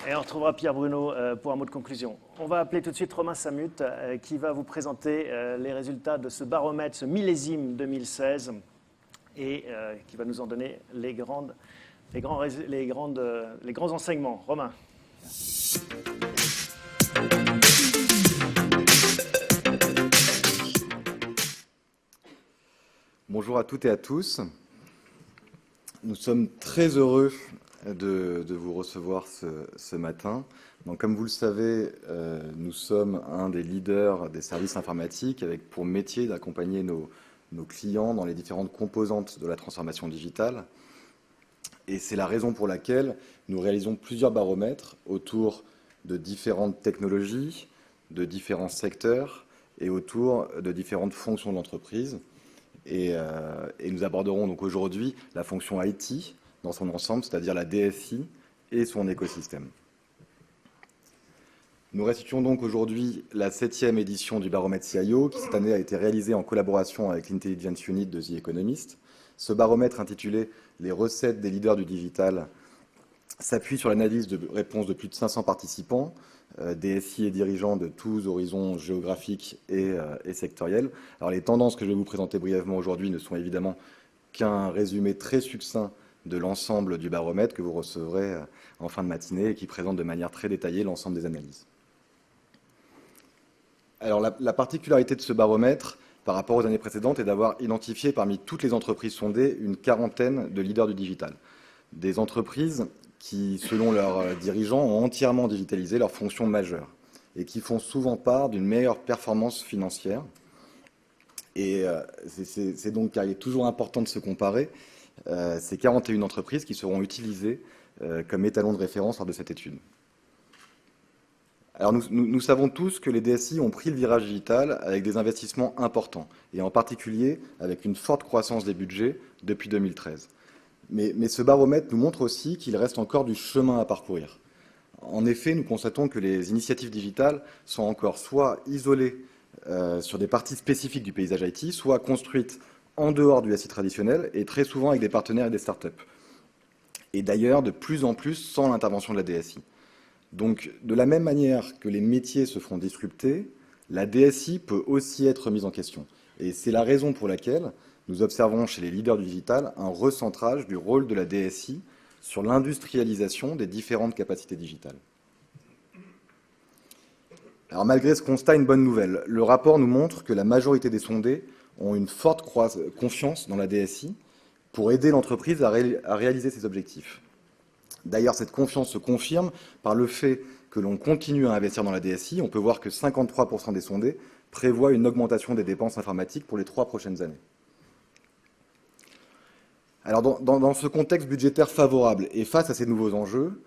Et on retrouvera Pierre Bruno pour un mot de conclusion. On va appeler tout de suite Romain Samut qui va vous présenter les résultats de ce baromètre, ce millésime 2016, et qui va nous en donner les grands enseignements. Romain. Bonjour à toutes et à tous. Nous sommes très heureux de vous recevoir ce matin. Donc, comme vous le savez, nous sommes un des leaders des services informatiques avec pour métier d'accompagner nos clients dans les différentes composantes de la transformation digitale. Et c'est la raison pour laquelle nous réalisons plusieurs baromètres autour de différentes technologies, de différents secteurs et autour de différentes fonctions de l'entreprise. Et nous aborderons donc aujourd'hui la fonction IT dans son ensemble, c'est-à-dire la DSI et son écosystème. Nous restituons donc aujourd'hui la 7e édition du baromètre CIO, qui cette année a été réalisée en collaboration avec l'Intelligence Unit de The Economist. Ce baromètre intitulé « Les recettes des leaders du digital » s'appuie sur l'analyse de réponses de plus de 500 participants, DSI et dirigeants de tous horizons géographiques et sectoriels. Alors les tendances que je vais vous présenter brièvement aujourd'hui ne sont évidemment qu'un résumé très succinct de l'ensemble du baromètre que vous recevrez en fin de matinée et qui présente de manière très détaillée l'ensemble des analyses. Alors la particularité de ce baromètre par rapport aux années précédentes est d'avoir identifié parmi toutes les entreprises sondées une quarantaine de leaders du digital. Des entreprises qui, selon leurs dirigeants, ont entièrement digitalisé leurs fonctions majeures et qui font souvent part d'une meilleure performance financière. Et c'est donc car il est toujours important de se comparer ces 41 entreprises qui seront utilisées comme étalons de référence lors de cette étude. Alors nous savons tous que les DSI ont pris le virage digital avec des investissements importants, et en particulier avec une forte croissance des budgets depuis 2013. Mais ce baromètre nous montre aussi qu'il reste encore du chemin à parcourir. En effet, nous constatons que les initiatives digitales sont encore soit isolées sur des parties spécifiques du paysage IT, soit construites en dehors du SI traditionnel et très souvent avec des partenaires et des startups. Et d'ailleurs, de plus en plus sans l'intervention de la DSI. Donc, de la même manière que les métiers se font disrupter, la DSI peut aussi être remise en question. Et c'est la raison pour laquelle nous observons chez les leaders du digital un recentrage du rôle de la DSI sur l'industrialisation des différentes capacités digitales. Alors malgré ce constat, une bonne nouvelle. Le rapport nous montre que la majorité des sondés ont une forte confiance dans la DSI pour aider l'entreprise à réaliser ses objectifs. D'ailleurs, cette confiance se confirme par le fait que l'on continue à investir dans la DSI. On peut voir que 53% des sondés prévoient une augmentation des dépenses informatiques pour les 3 prochaines années. Alors, dans ce contexte budgétaire favorable et face à ces nouveaux enjeux,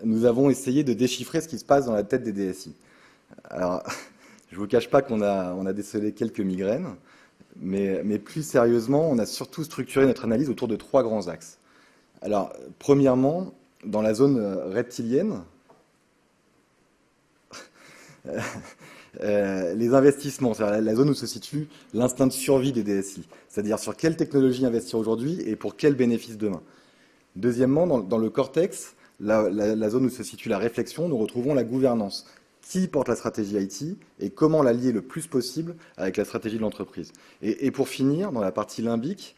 nous avons essayé de déchiffrer ce qui se passe dans la tête des DSI. Alors, je ne vous cache pas qu'on a décelé quelques migraines, mais plus sérieusement, on a surtout structuré notre analyse autour de 3 grands axes. Alors, premièrement, dans la zone reptilienne, les investissements, c'est-à-dire la zone où se situe l'instinct de survie des DSI, c'est-à-dire sur quelle technologie investir aujourd'hui et pour quels bénéfices demain. Deuxièmement, dans le cortex, la zone où se situe la réflexion, nous retrouvons la gouvernance. Qui porte la stratégie IT et comment la lier le plus possible avec la stratégie de l'entreprise. Et pour finir, dans la partie limbique,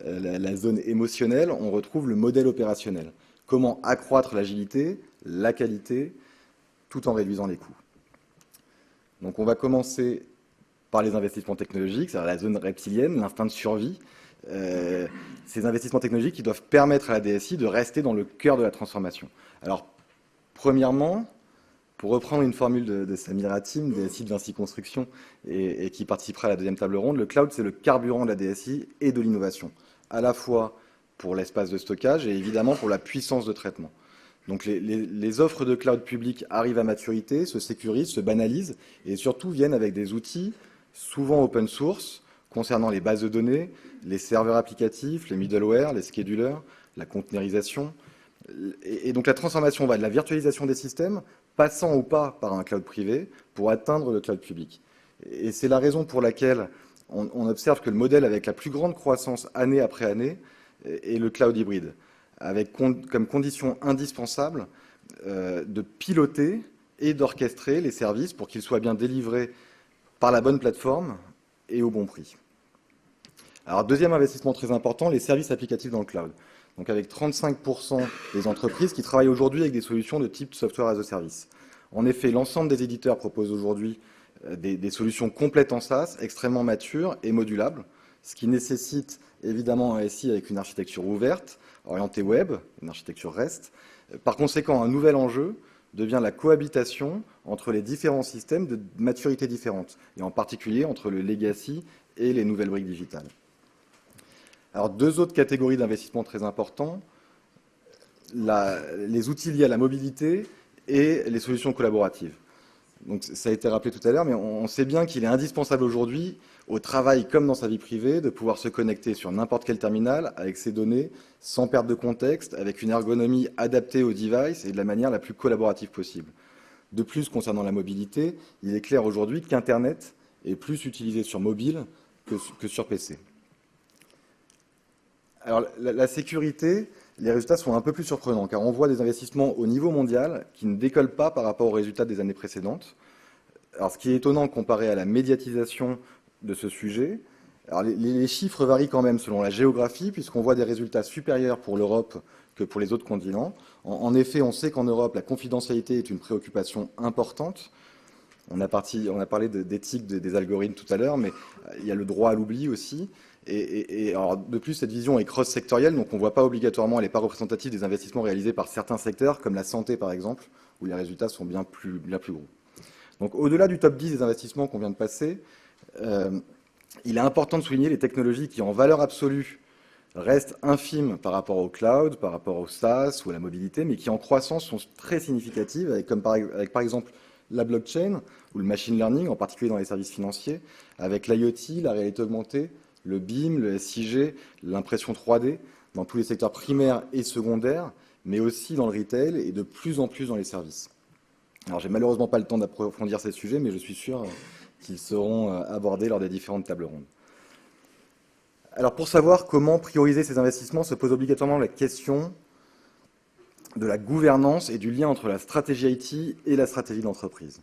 la zone émotionnelle, on retrouve le modèle opérationnel. Comment accroître l'agilité, la qualité, tout en réduisant les coûts. Donc on va commencer par les investissements technologiques, c'est-à-dire la zone reptilienne, l'instinct de survie. Ces investissements technologiques qui doivent permettre à la DSI de rester dans le cœur de la transformation. Alors, premièrement, pour reprendre une formule de Samir Hatim, DSI de Vinci Construction, et qui participera à la deuxième table ronde, le cloud, c'est le carburant de la DSI et de l'innovation, à la fois pour l'espace de stockage et évidemment pour la puissance de traitement. Donc les offres de cloud public arrivent à maturité, se sécurisent, se banalisent, et surtout viennent avec des outils, souvent open source, concernant les bases de données, les serveurs applicatifs, les middleware, les schedulers, la containerisation. Et donc la transformation va de la virtualisation des systèmes, passant ou pas par un cloud privé, pour atteindre le cloud public. Et c'est la raison pour laquelle on observe que le modèle avec la plus grande croissance année après année est le cloud hybride, avec comme condition indispensable de piloter et d'orchestrer les services pour qu'ils soient bien délivrés par la bonne plateforme et au bon prix. Alors, deuxième investissement très important, les services applicatifs dans le cloud. Donc avec 35% des entreprises qui travaillent aujourd'hui avec des solutions de type software as a service. En effet, l'ensemble des éditeurs proposent aujourd'hui des solutions complètes en SaaS, extrêmement matures et modulables, ce qui nécessite évidemment un SI avec une architecture ouverte, orientée web, une architecture REST. Par conséquent, un nouvel enjeu devient la cohabitation entre les différents systèmes de maturité différentes, et en particulier entre le legacy et les nouvelles briques digitales. Alors, deux autres catégories d'investissements très importants, les outils liés à la mobilité et les solutions collaboratives. Donc, ça a été rappelé tout à l'heure, mais on sait bien qu'il est indispensable aujourd'hui, au travail comme dans sa vie privée, de pouvoir se connecter sur n'importe quel terminal avec ses données, sans perte de contexte, avec une ergonomie adaptée au device et de la manière la plus collaborative possible. De plus, concernant la mobilité, il est clair aujourd'hui qu'Internet est plus utilisé sur mobile que sur PC. Alors, la sécurité, les résultats sont un peu plus surprenants, car on voit des investissements au niveau mondial qui ne décollent pas par rapport aux résultats des années précédentes. Alors, ce qui est étonnant comparé à la médiatisation de ce sujet, alors les chiffres varient quand même selon la géographie, puisqu'on voit des résultats supérieurs pour l'Europe que pour les autres continents. En effet, on sait qu'en Europe, la confidentialité est une préoccupation importante. On a parlé d'éthique des algorithmes tout à l'heure, mais il y a le droit à l'oubli aussi. Et alors, de plus, cette vision est cross-sectorielle, donc on ne voit pas obligatoirement, elle n'est pas représentative des investissements réalisés par certains secteurs, comme la santé par exemple, où les résultats sont bien plus gros. Donc au-delà du top 10 des investissements qu'on vient de passer, il est important de souligner les technologies qui, en valeur absolue, restent infimes par rapport au cloud, par rapport au SaaS ou à la mobilité, mais qui en croissance sont très significatives, avec par exemple la blockchain ou le machine learning, en particulier dans les services financiers, avec l'IoT, la réalité augmentée, le BIM, le SIG, l'impression 3D, dans tous les secteurs primaires et secondaires, mais aussi dans le retail et de plus en plus dans les services. Alors, j'ai malheureusement pas le temps d'approfondir ces sujets, mais je suis sûr qu'ils seront abordés lors des différentes tables rondes. Alors, pour savoir comment prioriser ces investissements, se pose obligatoirement la question de la gouvernance et du lien entre la stratégie IT et la stratégie d'entreprise.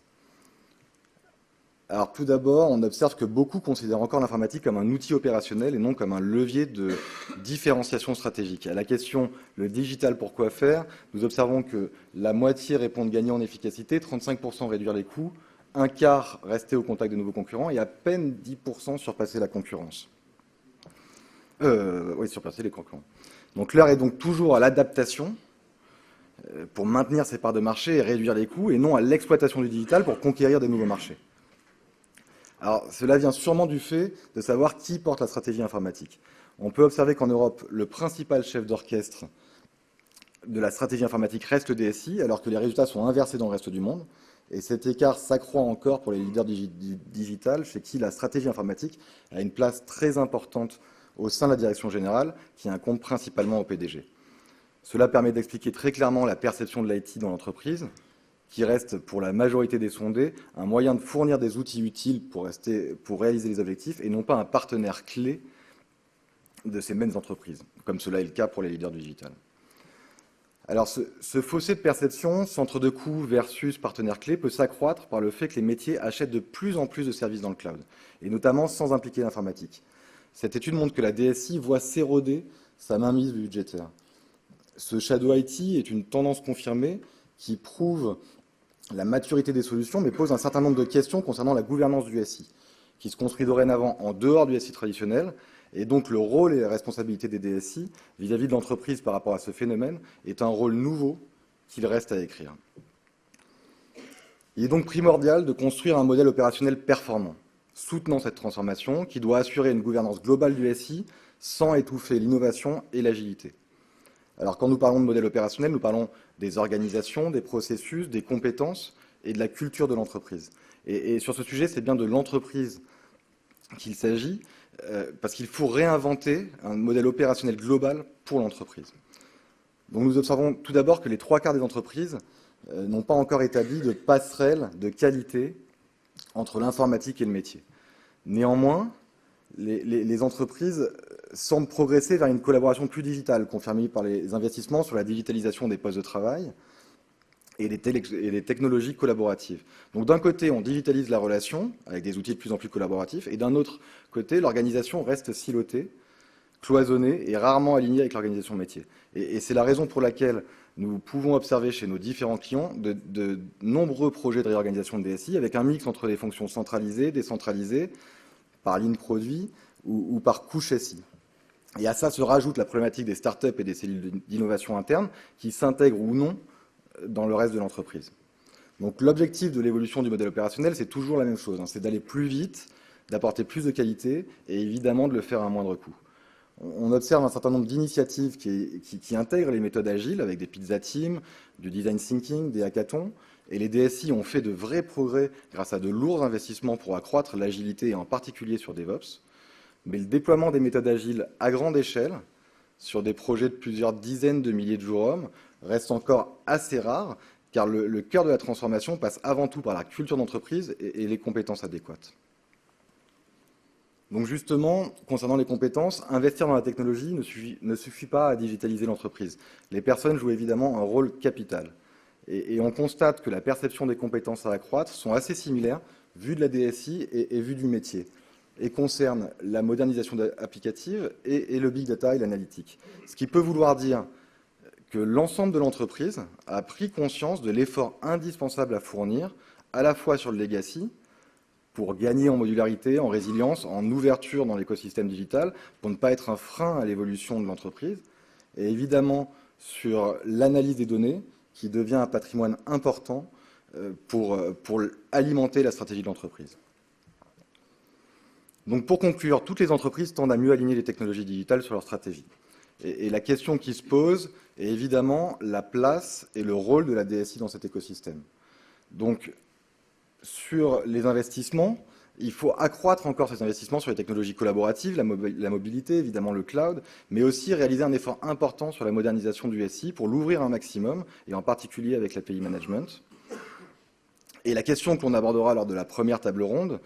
Alors tout d'abord, on observe que beaucoup considèrent encore l'informatique comme un outil opérationnel et non comme un levier de différenciation stratégique. À la question « le digital, pourquoi faire ?», nous observons que la moitié répondent gagnant en efficacité, 35% réduire les coûts, un quart rester au contact de nouveaux concurrents et à peine 10% surpasser la concurrence. Surpasser les concurrents. Donc l'heure est donc toujours à l'adaptation pour maintenir ses parts de marché et réduire les coûts, et non à l'exploitation du digital pour conquérir des nouveaux marchés. Alors, cela vient sûrement du fait de savoir qui porte la stratégie informatique. On peut observer qu'en Europe, le principal chef d'orchestre de la stratégie informatique reste le DSI, alors que les résultats sont inversés dans le reste du monde. Et cet écart s'accroît encore pour les leaders digital, chez qui la stratégie informatique a une place très importante au sein de la direction générale, qui incombe principalement au PDG. Cela permet d'expliquer très clairement la perception de l'IT dans l'entreprise, qui reste, pour la majorité des sondés, un moyen de fournir des outils utiles pour réaliser les objectifs, et non pas un partenaire clé de ces mêmes entreprises, comme cela est le cas pour les leaders du digital. Alors, ce fossé de perception, centre de coût versus partenaire clé, peut s'accroître par le fait que les métiers achètent de plus en plus de services dans le cloud, et notamment sans impliquer l'informatique. Cette étude montre que la DSI voit s'éroder sa mainmise budgétaire. Ce shadow IT est une tendance confirmée qui prouve la maturité des solutions, mais pose un certain nombre de questions concernant la gouvernance du SI, qui se construit dorénavant en dehors du SI traditionnel, et donc le rôle et la responsabilité des DSI vis-à-vis de l'entreprise par rapport à ce phénomène est un rôle nouveau qu'il reste à écrire. Il est donc primordial de construire un modèle opérationnel performant, soutenant cette transformation, qui doit assurer une gouvernance globale du SI sans étouffer l'innovation et l'agilité. Alors, quand nous parlons de modèle opérationnel, nous parlons des organisations, des processus, des compétences et de la culture de l'entreprise. Et sur ce sujet, c'est bien de l'entreprise qu'il s'agit, parce qu'il faut réinventer un modèle opérationnel global pour l'entreprise. Donc, nous observons tout d'abord que les 3/4 des entreprises n'ont pas encore établi de passerelle de qualité entre l'informatique et le métier. Néanmoins, les entreprises semblent progresser vers une collaboration plus digitale, confirmée par les investissements sur la digitalisation des postes de travail et des technologies collaboratives. Donc d'un côté, on digitalise la relation avec des outils de plus en plus collaboratifs, et d'un autre côté, l'organisation reste silotée, cloisonnée et rarement alignée avec l'organisation métier. Et c'est la raison pour laquelle nous pouvons observer chez nos différents clients de nombreux projets de réorganisation de DSI avec un mix entre des fonctions centralisées, décentralisées, par ligne produit ou par couche SI. Et à ça se rajoute la problématique des startups et des cellules d'innovation interne qui s'intègrent ou non dans le reste de l'entreprise. Donc l'objectif de l'évolution du modèle opérationnel, c'est toujours la même chose, c'est d'aller plus vite, d'apporter plus de qualité et évidemment de le faire à un moindre coût. On observe un certain nombre d'initiatives qui intègrent les méthodes agiles avec des pizza teams, du design thinking, des hackathons, et les DSI ont fait de vrais progrès grâce à de lourds investissements pour accroître l'agilité et en particulier sur DevOps. Mais le déploiement des méthodes agiles à grande échelle, sur des projets de plusieurs dizaines de milliers de jours hommes, reste encore assez rare, car le cœur de la transformation passe avant tout par la culture d'entreprise et les compétences adéquates. Donc justement, concernant les compétences, investir dans la technologie ne suffit pas à digitaliser l'entreprise. Les personnes jouent évidemment un rôle capital. Et on constate que la perception des compétences à accroître sont assez similaires, vu de la DSI et vu du métier, et concernent la modernisation applicative et le big data et l'analytique. Ce qui peut vouloir dire que l'ensemble de l'entreprise a pris conscience de l'effort indispensable à fournir, à la fois sur le legacy, pour gagner en modularité, en résilience, en ouverture dans l'écosystème digital, pour ne pas être un frein à l'évolution de l'entreprise, et évidemment sur l'analyse des données, qui devient un patrimoine important pour alimenter la stratégie de l'entreprise. Donc pour conclure, toutes les entreprises tendent à mieux aligner les technologies digitales sur leur stratégie. Et la question qui se pose est évidemment la place et le rôle de la DSI dans cet écosystème. Donc, sur les investissements, il faut accroître encore ces investissements sur les technologies collaboratives, la mobilité, évidemment le cloud, mais aussi réaliser un effort important sur la modernisation du SI pour l'ouvrir un maximum, et en particulier avec l'API Management. Et la question qu'on abordera lors de la première table ronde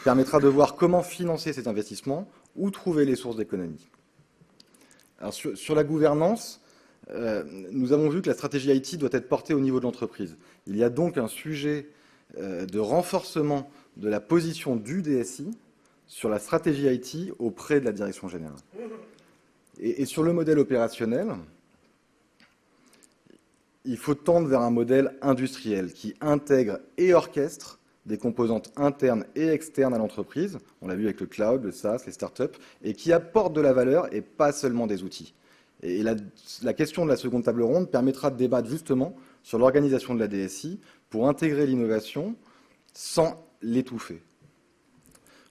permettra de voir comment financer ces investissements, où trouver les sources d'économie. Alors sur la gouvernance, nous avons vu que la stratégie IT doit être portée au niveau de l'entreprise. Il y a donc un sujet de renforcement de la position du DSI sur la stratégie IT auprès de la direction générale. Et sur le modèle opérationnel, il faut tendre vers un modèle industriel qui intègre et orchestre des composantes internes et externes à l'entreprise, on l'a vu avec le cloud, le SaaS, les startups, et qui apportent de la valeur et pas seulement des outils. Et la question de la seconde table ronde permettra de débattre justement sur l'organisation de la DSI pour intégrer l'innovation sans l'étouffer.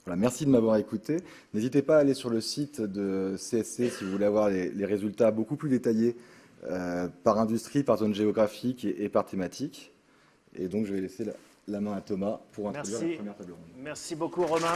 Voilà, merci de m'avoir écouté. N'hésitez pas à aller sur le site de CSC si vous voulez avoir les résultats beaucoup plus détaillés par industrie, par zone géographique et par thématique. Et donc je vais laisser la main à Thomas pour introduire la première table ronde. Merci beaucoup Romain.